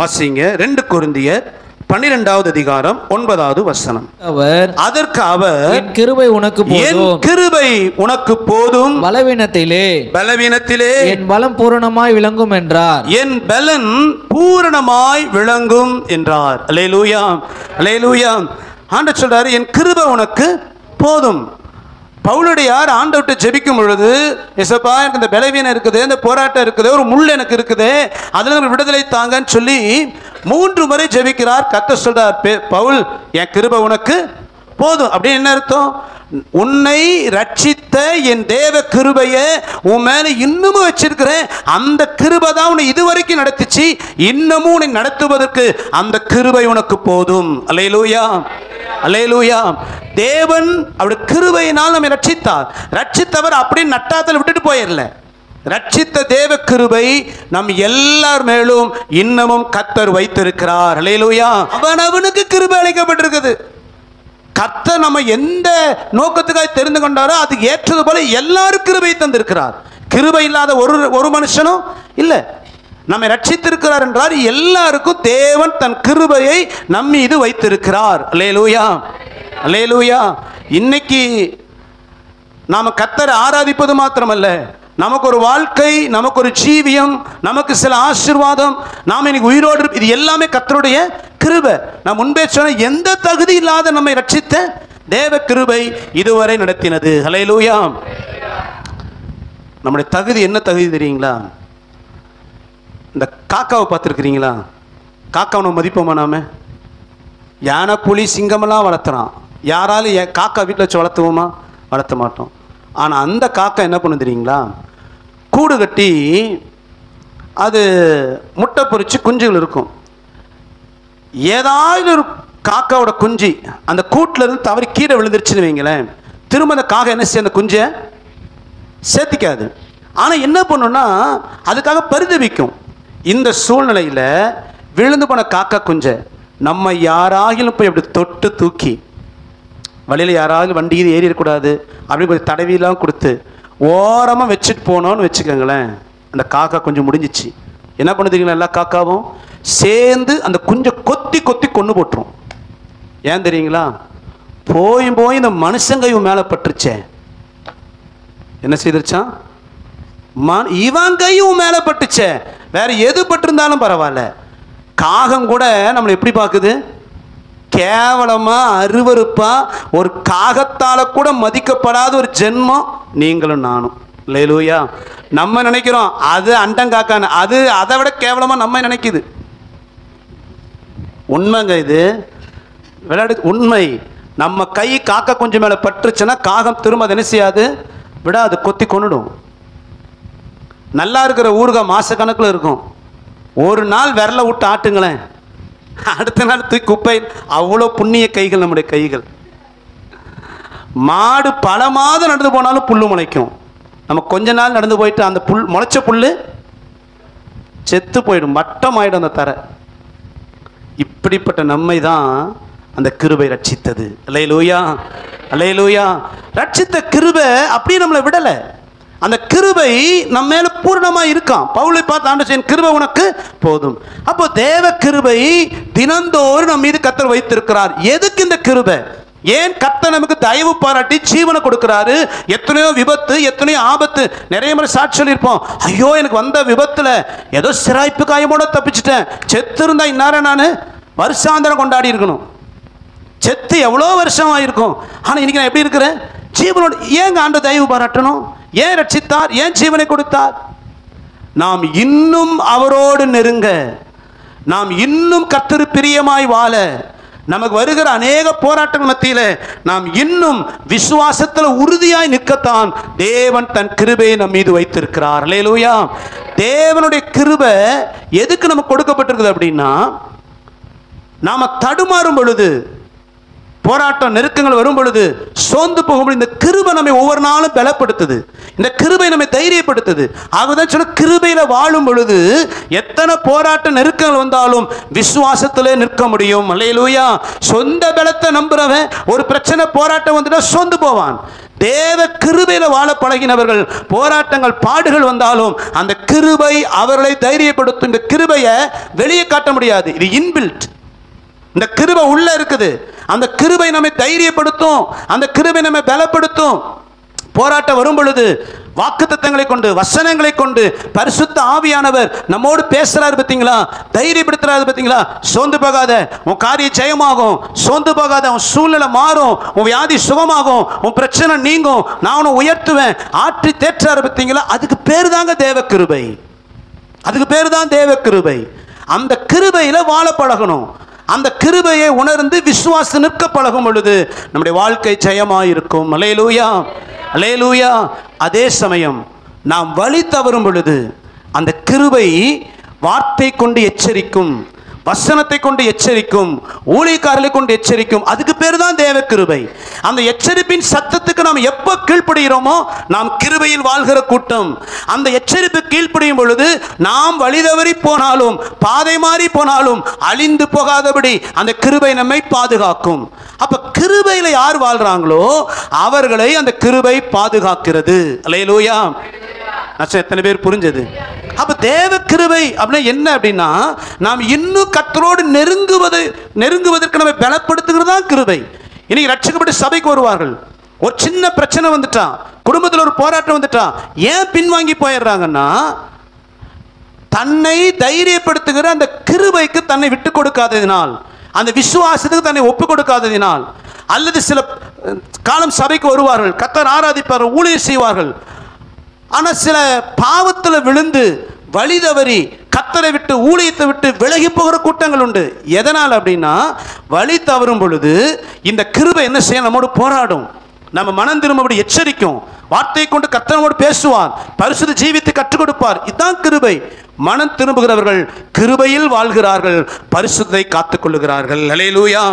வாசிங்க. 2 கொரிந்தியர் 12வது அதிகாரம் 9வது வசனம். அதற்கு அவர், என் கிருபை உனக்கு போதும், பலவீனத்திலே என் பலம் பூரணமாய் விளங்கும் என்றார். என் பலன் பூரணமாய் விளங்கும் என்றார். அல்லேலூயா, அல்லேலூயா. ஆண்டவர் சொல்றாரு, என் கிருபை உனக்கு போதும். பவுலுடையார் ஆண்டவர்கிட்ட ஜெபிக்கும் பொழுது, எசப்பா எனக்கு இந்த பலவீனம் இருக்குது, இந்த போராட்டம் இருக்குது, ஒரு முள் எனக்கு இருக்குது, அதில் நம்ம விடுதலை தாங்கன்னு சொல்லி 3 முறை ஜெபிக்கிறார். கர்த்தர் சொல்றார், பவுல் என் கிருபை உனக்கு போதும். அப்படின்னு என்ன அர்த்தம்? உன்னை ரட்சித்த என் தேவ கிருபையை உன் மேல இன்னமும் வச்சிருக்கிறேன். அந்த கிருபை தான் உன்னை இதுவரைக்கும் நடத்திச்சு, இன்னமும் உன்னை நடத்துவதற்கு அந்த கிருபை உனக்கு போதும். அல்லேலூயா, அல்லேலூயா. தேவன் அவருடைய கிருபையினால் நம்மை ரட்சித்தார். ரட்சித்தவர் அப்படி நட்டாத்தில் விட்டுட்டு போயிடல. ரட்சித்த தேவ கிருபை நம் எல்லார் மேலும் இன்னமும் கர்த்தர் வைத்திருக்கிறார். அல்லேலூயா. அவனுக்கு கிருபை அளிக்கப்பட்டிருக்குது. கர்த்தர் நம்ம எந்த நோக்கத்துக்காக தெரிந்து கொண்டாரோ அதுக்கு ஏற்றது போல எல்லாரும் கிருபை தந்திருக்கிறார். கிருபை இல்லாத ஒரு மனுஷனும் இல்லை. நம்மை ரட்சித்திருக்கிறார் என்றால் எல்லாருக்கும் தேவன் தன் கிருபையை நம் மீது வைத்திருக்கிறார். அல்லேலூயா, அல்லேலூயா. இன்னைக்கு நாம கர்த்தரை ஆராதிப்பது மாத்திரமல்ல, நமக்கு ஒரு வாழ்க்கை, நமக்கு ஒரு ஜீவியம், நமக்கு சில ஆசீர்வாதம், நாம் இன்னைக்கு உயிரோடு, இது எல்லாமே கர்த்தருடைய கிருபை. நான் முன்பே சொன்ன, எந்த தகுதி இல்லாத நம்மை ரட்சித்த தேவ கிருபை இதுவரை நடத்தினது. அல்லேலூயா. நம்முடைய தகுதி என்ன தகுதி தெரியுங்களா? இந்த காக்காவை பார்த்துருக்கிறீங்களா? காக்காவை மதிப்போமா? நாம யானை, புலி, சிங்கமெல்லாம் வளர்த்துறான். யாராலும் காக்கா வீட்டில் வச்சு வளர்த்துவோமா? வளர்த்த மாட்டோம். ஆனால் அந்த காக்கா என்ன பண்ணு தெரியுங்களா? கூடு கட்டி அது முட்டை பொறிச்சு குஞ்சுகள் இருக்கும். ஏதாவது ஒரு காக்காவோட குஞ்சு அந்த கூட்டில் இருந்து தவறி கீழே விழுந்துருச்சுன்னு வைங்களேன், திரும்ப அந்த காக்கா என்ன செய்ய, அந்த குஞ்சை சேர்த்திக்காது. ஆனால் என்ன பண்ணுன்னா அதுக்காக பரிதவிக்கும். இந்த சூழ்நிலையில் விழுந்து போன காக்கா குஞ்சை நம்ம யாராகிலும் போய் அப்படி தொட்டு தூக்கி, வழியில் யாராவது வண்டி இது ஏறிடக்கூடாது அப்படி கொஞ்சம் தடவிலாம் கொடுத்து ஓரமாக வச்சுட்டு போனோன்னு வச்சுக்கோங்களேன், அந்த காக்கா கொஞ்சம் முடிஞ்சிச்சு. என்ன பண்ணுறீங்களா? எல்லா காக்காவும் சேர்ந்து அந்த குஞ்சை கொத்தி கொத்தி கொண்டு போட்டுரும். ஏன் தெரியுங்களா? போய் இந்த மனுஷங்கையும் மேலே பட்டுருச்சே, என்ன செய்திருச்சான்? இவன் கையும் மேலே பட்டுச்சே, வேற எது பட்டிருந்தாலும் பரவாயில்ல. காகம் கூட நம்மளை எப்படி பார்க்குது? கேவலமா, அருவருப்பா. ஒரு காகத்தால கூட மதிக்கப்படாத ஒரு ஜென்மம் நீங்களும் நானும். அல்லேலூயா. நம்ம நினைக்கிறோம் அது அண்டங்காக்கான்னு, அது அதை விட கேவலமா நம்ம நினைக்குது. உண்மைங்க, இது விளையாடு உண்மை. நம்ம கை காக்கா கொஞ்சம் மேல பட்டுருச்சுன்னா காகம் திரும்ப அதை என்ன செய்யாது, விடாது, கொத்தி கொண்டுடும். நல்லா இருக்கிற ஊறுகாய் மாசக்கணக்கில் இருக்கும். ஒரு நாள் விரல விட்டு ஆட்டுங்களேன், அடுத்த நாள் தூக்கி குப்பை. அவ்வளோ புண்ணிய கைகள் நம்முடைய கைகள். மாடு பல மாதம் நடந்து போனாலும் புல்லு முளைக்கும். நம்ம கொஞ்ச நாள் நடந்து போயிட்டு அந்த முளைச்ச புல்லு செத்து போயிடும், மட்டமாயிடும் அந்த தரை. இப்படிப்பட்ட நம்மை தான் அந்த கிருபை ரட்சித்தது. அல்லேலூயா, அல்லேலூயா. ரட்சித்த கிருபை அப்படியே நம்மளை விடலை. அந்த கிருபை நம்ம மேல பூரணமா இருக்கான். பவுலை பார்த்து ஆண்டவர், என் கிருபை உனக்கு போதும். அப்போ தேவ கிருபை தினந்தோறும் நம்ம மீது கர்த்தர் வைத்திருக்கிறார். எதுக்கு இந்த கிருபை? ஏன் கர்த்தர் நமக்கு தயவு பாராட்டி ஜீவனை கொடுக்கிறாரு? எத்தனையோ விபத்து, எத்தனையோ ஆபத்து. நிறைய முறை சாட்சி சொல்லியிருப்போம், ஐயோ எனக்கு வந்த விபத்துல ஏதோ சிராய்ப்பு காயமோட தப்பிச்சிட்டேன், செத்து இருந்தா இந்நேரம் நான் வருஷாந்திரம் கொண்டாடி இருக்கணும். செத்து எவ்வளோ வருஷம் ஆயிருக்கும், ஆனால் இன்னைக்கு நான் எப்படி இருக்கிறேன்? ஜீவனோடு. ஏங்க ஆண்டவர் தயவு பாராட்டணும்? ஏன் ரட்சித்தார்? ஏன் ஜீவனை கொடுத்தார்? நாம் இன்னும் அவரோடு நெருங்க, நாம் இன்னும் கர்த்தர் பிரியமாய் வாழ, நமக்கு வருகிற அநேக போராட்டங்கள் மத்தியில் நாம் இன்னும் விசுவாசத்தில் உறுதியாய் நிற்கத்தான் தேவன் தன் கிருபையை நம் மீது வைத்திருக்கிறார். அல்லேலூயா. தேவனுடைய கிருபை எதுக்கு நமக்கு கொடுக்கப்பட்டிருக்குது அப்படின்னா, நாம தடுமாறும் பொழுது, போராட்டம் நெருக்கங்கள் வரும் பொழுது, சோர்ந்து போகும்போது இந்த கிருபை நம்மை ஒவ்வொரு நாளும் பலப்படுத்துது. இந்த கிருபை நம்மை தைரியப்படுத்துது. ஆகதான் சொல்ல, கிருபையில வாழும் பொழுது எத்தனை போராட்ட நெருக்கங்கள் வந்தாலும் விசுவாசத்திலே நிற்க முடியும். அல்லேலூயா. சொந்த பலத்தை நம்புறவன் ஒரு பிரச்சனை போராட்டம் வந்துட்டா சொந்து போவான். தேவ கிருபையில வாழ பழகினவர்கள் போராட்டங்கள் பாடுகள் வந்தாலும் அந்த கிருபை அவர்களை தைரியப்படுத்தும். இந்த கிருபையை வெளியே காட்ட முடியாது, இது இன்பில்ட். இந்த கிருபை உள்ள இருக்குது. அந்த கிருபை நம்மை தைரியப்படுத்தும், அந்த கிருபை நம்மை பலப்படுத்தும். போராட்டம் வரும் பொழுது வாக்குத்தத்தங்களை கொண்டு, வசனங்களை கொண்டு பரிசுத்த ஆவியானவர் நம்மோடு பேசுறாரு. பார்த்தீங்களா? தைரியப்படுத்துறாரு. பார்த்தீங்களா? சோர்ந்து போகாத, உன் காரியம் ஜெயமாகும். சோர்ந்து போகாத, உன் சூழ்நிலை மாறும், உன் வியாதி சுகமாகும், உன் பிரச்சனை நீங்கும், நான் உன்னை உயர்த்துவேன், ஆற்றி தேற்றாரு. பார்த்தீங்களா? அதுக்கு பேர் தாங்க தேவ கிருபை. அதுக்கு பேர் தான் தேவ கிருபை. அந்த கிருபையில வாழ பழகணும். அந்த கிருபையை உணர்ந்து விசுவாச நிற்க பழகும் பொழுது நம்முடைய வாழ்க்கை ஜெயமாயிருக்கும். அல்லேலூயா, அல்லேலூயா. அதே சமயம் நாம் வழி தவறும் பொழுது அந்த கிருபை வார்த்தை கொண்டு எச்சரிக்கும், வசனத்தை கொண்டு எச்சரிக்கும், ஊழியக்காரர்களை கொண்டு எச்சரிக்கும். அதுக்கு பேர் தான் தேவ கிருபை. அந்த எச்சரிப்பின் சத்தத்துக்கு நாம் எப்போ கீழ்ப்படுகிறோமோ நாம் கிருபையில் வாழ்கிற கூட்டம். அந்த எச்சரிப்பு கீழ்ப்படியும் பொழுது நாம் வழி தவறி போனாலும், பாதை மாறி போனாலும் அழிந்து போகாதபடி அந்த கிருபை நம்மை பாதுகாக்கும். அப்ப கிருபையில யார் வாழ்றாங்களோ அவர்களை அந்த கிருபை பாதுகாக்கிறது. அல்லேலூயா. எத்தனை பேர் புரிஞ்சது? அப்ப தேவ கிருபை அப்படின்னா என்ன அப்படின்னா, நாம் இன்னும் கர்த்தரோடு நெருங்குவதற்கு நம்ம பலப்படுத்துகிறது தான் கிருபை. இன்னைக்கு ரட்சிக்கப்பட்டு சபைக்கு வருவார்கள், ஒரு சின்ன பிரச்சனை வந்துட்டா, குடும்பத்தில் ஒரு போராட்டம் வந்துட்டா, ஏன் பின்வாங்கி போயிடுறாங்கன்னா தன்னை தைரியப்படுத்துகிற அந்த கிருபைக்கு தன்னை விட்டு கொடுக்காததினால், அந்த விசுவாசத்துக்கு தன்னை ஒப்பு கொடுக்காததினால், அல்லது சில காலம் சபைக்கு வருவார்கள், கர்த்தர் ஆராதிப்பார்கள், ஊழியம் செய்வார்கள், ஆனால் சில பாவத்தில் விழுந்து வழி தவறி கர்த்தரை விட்டு ஊழியத்தை விட்டு விலகி போகிற கூட்டங்கள் உண்டு. எதனால் அப்படின்னா, வழி தவறும் பொழுது இந்த கிருபை என்ன செய்ய நம்மோடு போராடும், நம்ம மனம் திரும்பபடி எச்சரிக்கும், வார்த்தையை கொண்டு கர்த்தரோடு பேசுவார், பரிசுத்த ஜீவித்தை கற்றுக் கொடுப்பார். இதுதான் கிருபை. மனம் திரும்புகிறவர்கள் கிருபையில் வாழ்கிறார்கள், பரிசுத்தை காத்துக் கொள்ளுகிறார்கள். அல்லேலூயா.